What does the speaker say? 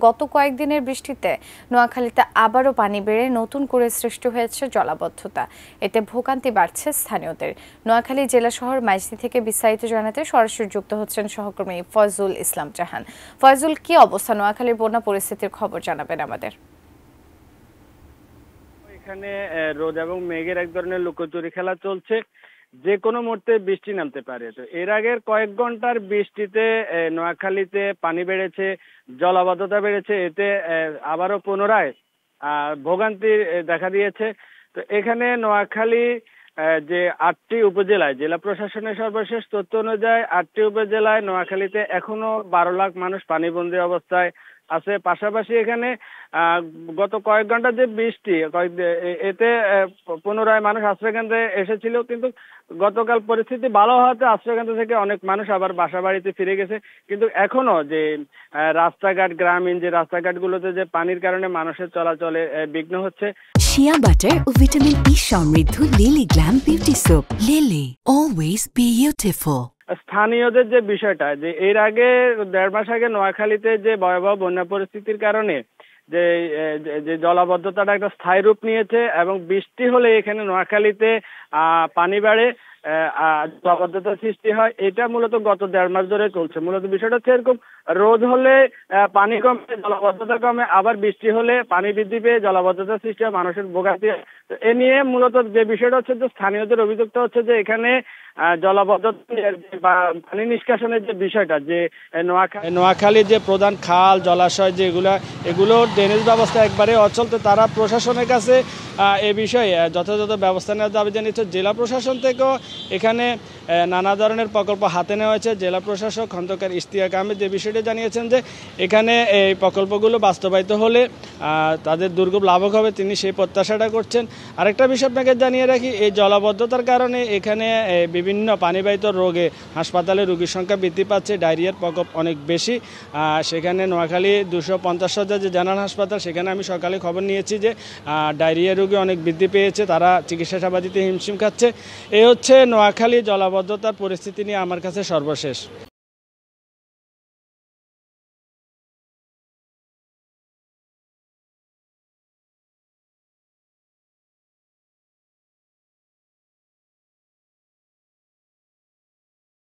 গত কয়েকদিনের বৃষ্টিতে নোয়াখালীতে আবারও পানি বেড়ে নতুন করে সৃষ্টি হয়েছে জলাবদ্ধতা। এতে ভোগান্তি বাড়ছে স্থানীয়দের। নোয়াখালী জেলা শহর মাইজদী থেকে বিস্তারিত জানাতে সরাসরি যুক্ত হচ্ছেন সহকর্মী ফয়জুল ইসলাম জাহান। ফয়জুল, কি অবস্থা? নোয়াখালীর বন্যা পরিস্থিতির খবর জানাবেন আমাদের। এখানে রোদ এবং মেঘের এক ধরনের লুকোচুরি খেলা চলছে, যে কোনো মুহূর্তে বৃষ্টি নামতে পারে। তো এর আগের কয়েক ঘন্টার বৃষ্টিতে নোয়াখালীতে পানি বেড়েছে, জলাবদ্ধতা বেড়েছে, এতে আবারও পুনরায় ভোগান্তি দেখা দিয়েছে। তো এখানে নোয়াখালী যে 8টি উপজেলায় জেলা প্রশাসনের সর্বশেষ তথ্য অনুযায়ী 8টি উপজেলায় নোয়াখালীতে এখনো 12 লাখ মানুষ পানিবন্দী অবস্থায় আছে। পাশাপাশি এখানে গত কয়েক ঘন্টা যে বৃষ্টি এতে পুনরায় মানুষ আশ্রয়কেন্দ্রে এসেছিল, কিন্তু গতকাল পরিস্থিতি ভালো হওয়াতে আশ্রয়কেন্দ্র থেকে অনেক মানুষ আবার বাসা বাড়িতে ফিরে গেছে। কিন্তু এখনো যে রাস্তাঘাট, গ্রামীণ যে রাস্তাঘাটগুলোতে যে পানির কারণে মানুষের চলাচলে বিঘ্ন হচ্ছে। শিয়া বাটার ও ভিটামিন ই সমৃদ্ধ lily glam beauty soap. Lily, always beautiful. স্থানীয়দের যে বিষয়টা, যে এর আগে 1.5 মাস আগে নোয়াখালীতে যে ভয়াবহ বন্যা পরিস্থিতির কারণে যে জলাবদ্ধতাটা একটা স্থায়ী রূপ নিয়েছে এবং বৃষ্টি হলে এখানে নোয়াখালীতে পানি বাড়ে, জলাবদ্ধতার সৃষ্টি হয়। এটা মূলত গত 1.5 মাস ধরে চলছে। মূলত বিষয়টা হচ্ছে এরকম, রোদ হলে পানি কমে, জলাবদ্ধতা কমে, আবার বৃষ্টি হলে পানি বৃদ্ধি পেয়ে জলাবদ্ধতার সৃষ্টি হয়, মানুষের ভোগান্তি হয়। তো এ নিয়ে মূলত যে বিষয়টা হচ্ছে, যে স্থানীয়দের অভিযুক্ত হচ্ছে যে এখানে জলাবদ্ধতা বা পানি নিষ্কাশনের যে বিষয়টা, যে নোয়াখালীর যে প্রধান খাল, জলাশয় এগুলোর ড্রেনেজ ব্যবস্থা একবারে অচল। তো তারা প্রশাসনের কাছে এ বিষয়ে যথাযথ ব্যবস্থা নেওয়ার দাবি জানিয়েছে। জেলা প্রশাসন থেকেও এখানে নানা ধরনের প্রকল্প হাতে নেওয়া হয়েছে। জেলা প্রশাসক খন্দকার ইশতিয়াক আহমেদ যে বিষয়টি জানিয়েছেন যে এখানে এই প্রকল্পগুলো বাস্তবায়িত হলে তাদের দুর্ভোগ লাভক হবে, তিনি সেই প্রত্যাশাটা করছেন। আরেকটা বিষয় আপনাকে জানিয়ে রাখি, এই জলাবদ্ধতার কারণে এখানে বিভিন্ন পানিবাহিত রোগে হাসপাতালে রোগীর সংখ্যা বৃদ্ধি পাচ্ছে, ডায়রিয়ার প্রকোপ অনেক বেশি। সেখানে নোয়াখালী 250 শয্যার যে জেনারেল হাসপাতাল, সেখানে আমি সকালে খবর নিয়েছি যে ডায়রিয়া রোগী অনেক বৃদ্ধি পেয়েছে, তারা চিকিৎসা সেবা দিতে হিমশিম খাচ্ছে। এই হচ্ছে নোয়াখালী জলাবদ্ধতার পরিস্থিতি নিয়ে আমার কাছে সর্বশেষ।